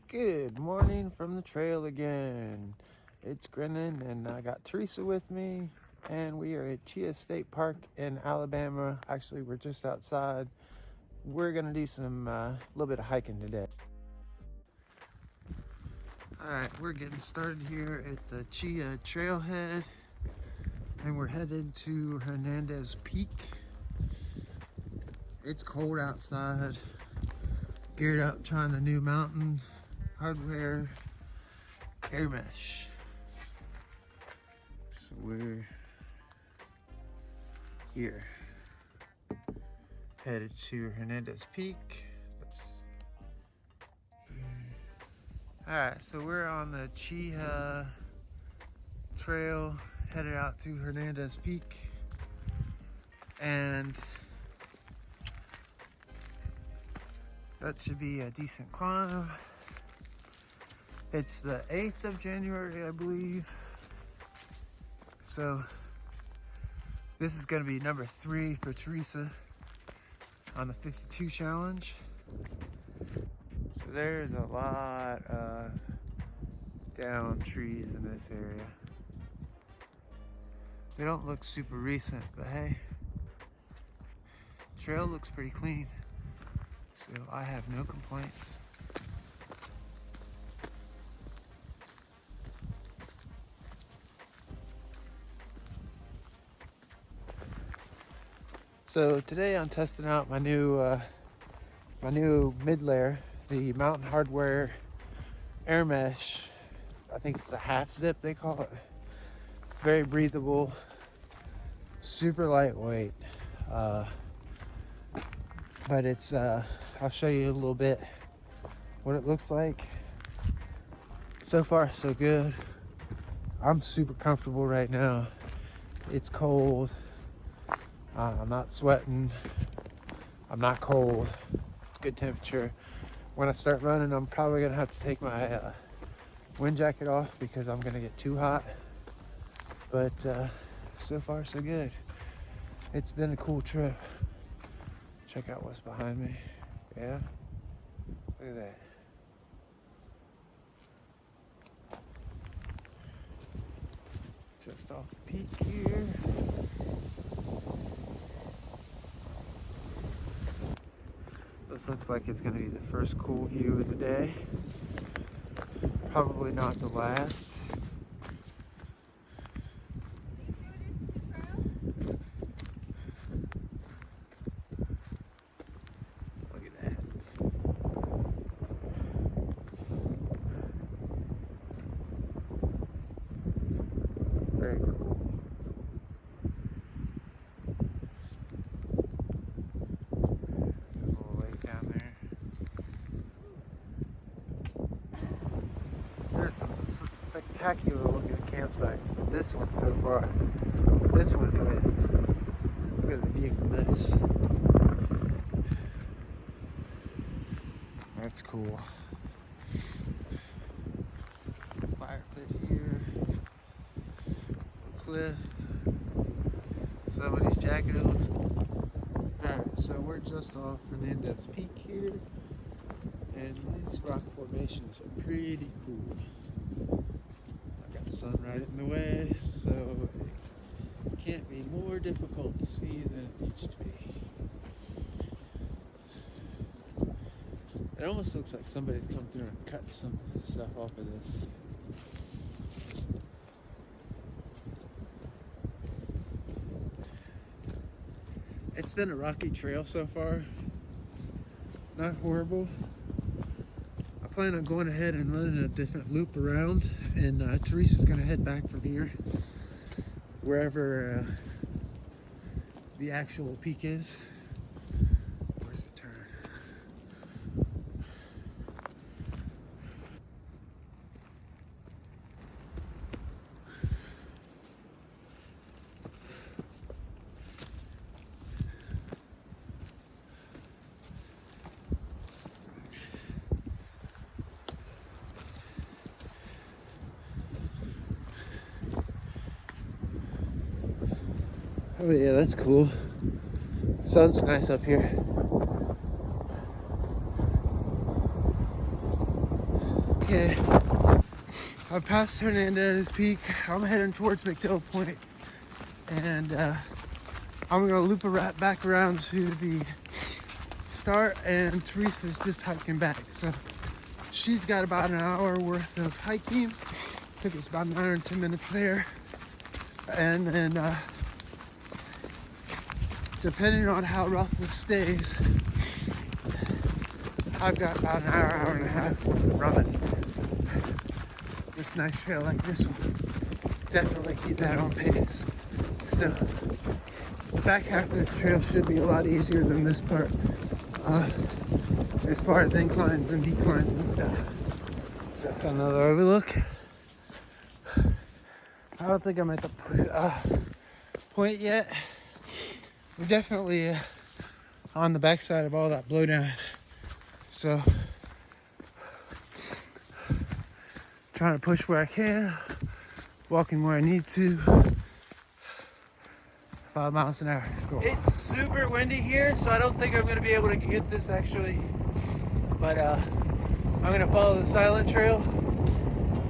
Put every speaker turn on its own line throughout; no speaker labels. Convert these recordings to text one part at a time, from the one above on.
Good morning from the trail again. It's Grinning and I got Teresa with me, and we are at Cheaha State Park in Alabama. Actually, we're just outside. We're gonna do some little bit of hiking today. All right, we're getting started here at the Cheaha trailhead, and we're headed to Hernadez Peak. It's cold outside. Geared up, trying the new mountain hardware air mesh. So we're here, headed to Hernadez Peak. All right, so we're on the Cheaha trail, headed out to Hernadez Peak, and that should be a decent climb. It's the 8th of January, I believe. So this is gonna be number 3 for Teresa on the 52 challenge. So there's a lot of down trees in this area. They don't look super recent, but hey, trail looks pretty clean. So I have no complaints. So today I'm testing out my new mid layer, the Mountain Hardware air mesh. I think it's a half zip they call it. It's very breathable, super lightweight. But it's I'll show you a little bit what it looks like. So far so good. I'm super comfortable right now. It's cold. I'm not sweating. I'm not cold. It's good temperature. When I start running, I'm probably gonna have to take my wind jacket off because I'm gonna get too hot. But so far so good. It's been a cool trip. Check out what's behind me. Yeah, look at that. Just off the peak here. This looks like it's gonna be the first cool view of the day. Probably not the last. Look at that. Very cool. There's a little lake down there. There's some spectacular looking campsites, but this one so far, this one wins. Look at the view from this. That's cool. Fire pit here. Cliff. Somebody's jacket, it looks cool. Alright, so we're just off Hernadez Peak here, and these rock formations are pretty cool. I got the sun right in the way, so it can't be more difficult to see than it needs to be. It almost looks like somebody's come through and cut some stuff off of this. It's been a rocky trail so far. Not horrible. I plan on going ahead and running a different loop around, and Teresa's gonna head back from here, wherever the actual peak is. Where's it turn? Oh yeah, that's cool. Sun's nice up here. Okay, I've passed Hernadez Peak. I'm heading towards McDill Point, and I'm gonna loop back around to the start, and Teresa's just hiking back. So she's got about an hour worth of hiking. Took us about an hour and 10 minutes there. And then depending on how rough this stays, I've got about an hour, hour and a half worth of running. This nice trail like this will definitely keep that on pace. So the back half of this trail should be a lot easier than this part, as far as inclines and declines and stuff. So another overlook. I don't think I'm at the point yet. We're definitely on the backside of all that blowdown. So trying to push where I can, walking where I need to. 5 miles an hour. Let's go. It's super windy here, so I don't think I'm gonna be able to get this actually. But I'm gonna follow the silent trail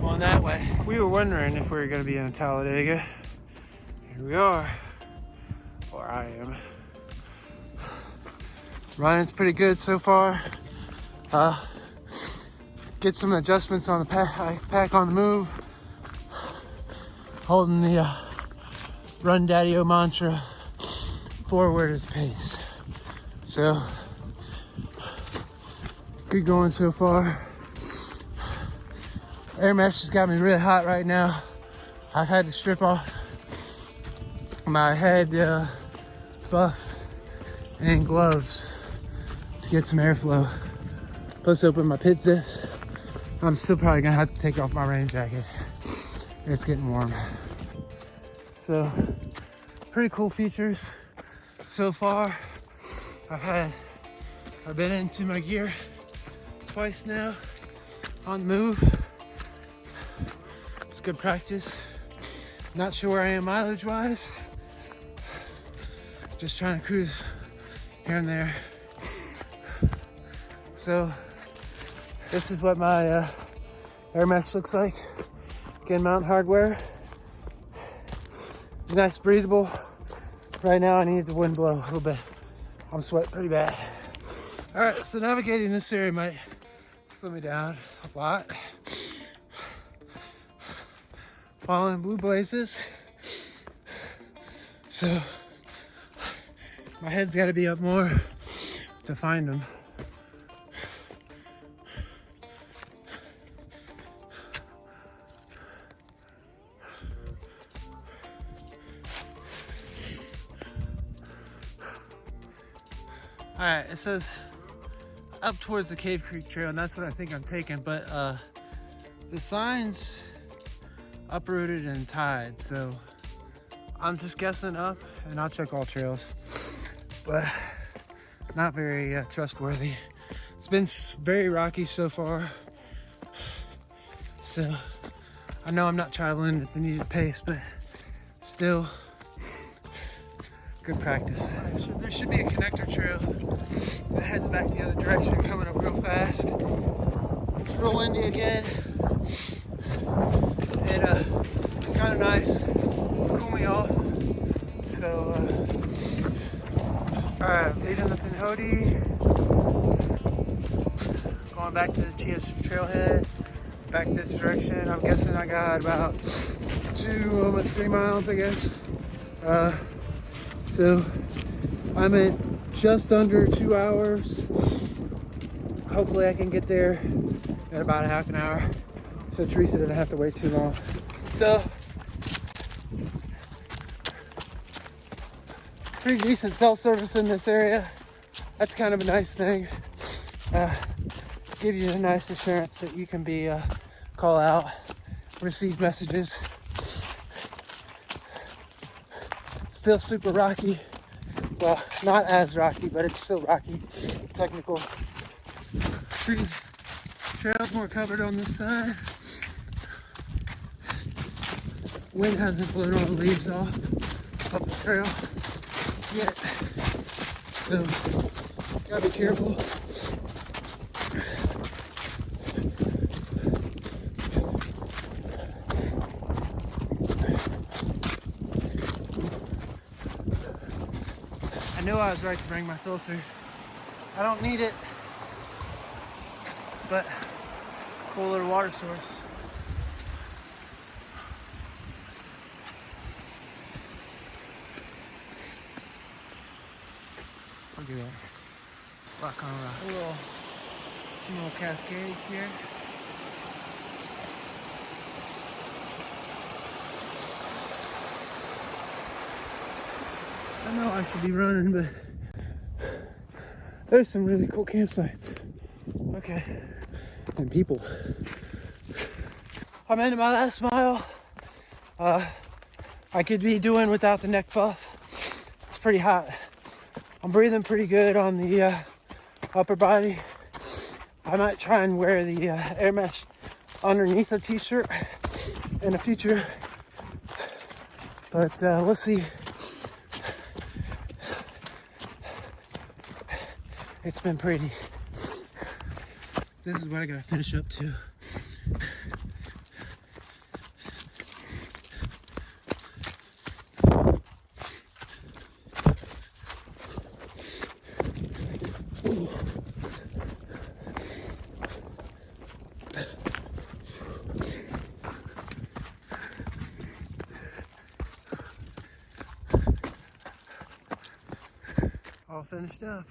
on that way. We were wondering if we were gonna be in Talladega. Here we are, or I am. Running's pretty good so far. Get some adjustments on the pack on the move. Holding the Run Daddy-O mantra, forward is pace. So, good going so far. Air mesh has got me really hot right now. I've had to strip off my head buff and gloves to get some airflow. Plus open my pit zips. I'm still probably gonna have to take off my rain jacket. It's getting warm. So, pretty cool features so far. I've been into my gear twice now on the move. It's good practice. Not sure where I am mileage wise. Just trying to cruise here and there. So this is what my air mesh looks like. Again, Mountain Hardware. Nice, breathable. Right now I need the wind blow a little bit. I'm sweating pretty bad. All right, so navigating this area might slow me down a lot. Following blue blazes. So my head's gotta be up more to find them. All right, it says up towards the Cave Creek Trail, and that's what I think I'm taking, but the sign's uprooted and tied, so I'm just guessing up, and I'll check all trails, but not very trustworthy. It's been very rocky so far, so I know I'm not traveling at the needed pace, but still good practice. There should be a connector trail that heads back the other direction, coming up real fast. It's real windy again, and kind of nice, cool me off. So, all right, leaving the Pinhoti, going back to the Cheaha trailhead, back this direction. I'm guessing I got about 2, almost 3 miles, I guess. So I'm at just under 2 hours. Hopefully I can get there in about a half an hour, so Teresa didn't have to wait too long. So pretty decent cell service in this area. That's kind of a nice thing. Gives you a nice assurance that you can be call out, receive messages. Still super rocky. Well, not as rocky, but it's still rocky. Technical. Tree trails more covered on this side. Wind hasn't blown all the leaves off the trail yet, so gotta be careful. knew I was right to bring my filter. I don't need it, but cool little water source. Look at that. Rock on rock. Some little cascades here. I know I should be running, but there's some really cool campsites. Okay. And people. I'm into my last mile. I could be doing without the neck puff. It's pretty hot. I'm breathing pretty good on the upper body. I might try and wear the air mesh underneath a t-shirt in the future, but we'll see. It's been pretty. This is what I gotta finish up to. All finished up.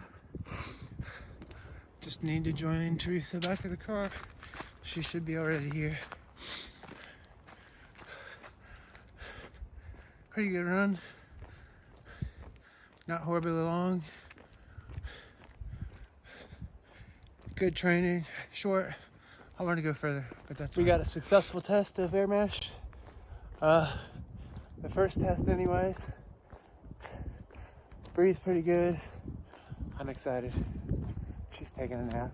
Just need to join Teresa back in the car. She should be already here. Pretty good run. Not horribly long. Good training. Short. I want to go further, but that's fine. We got a successful test of air mesh. The first test anyways. Breathes pretty good. I'm excited. She's taking a nap.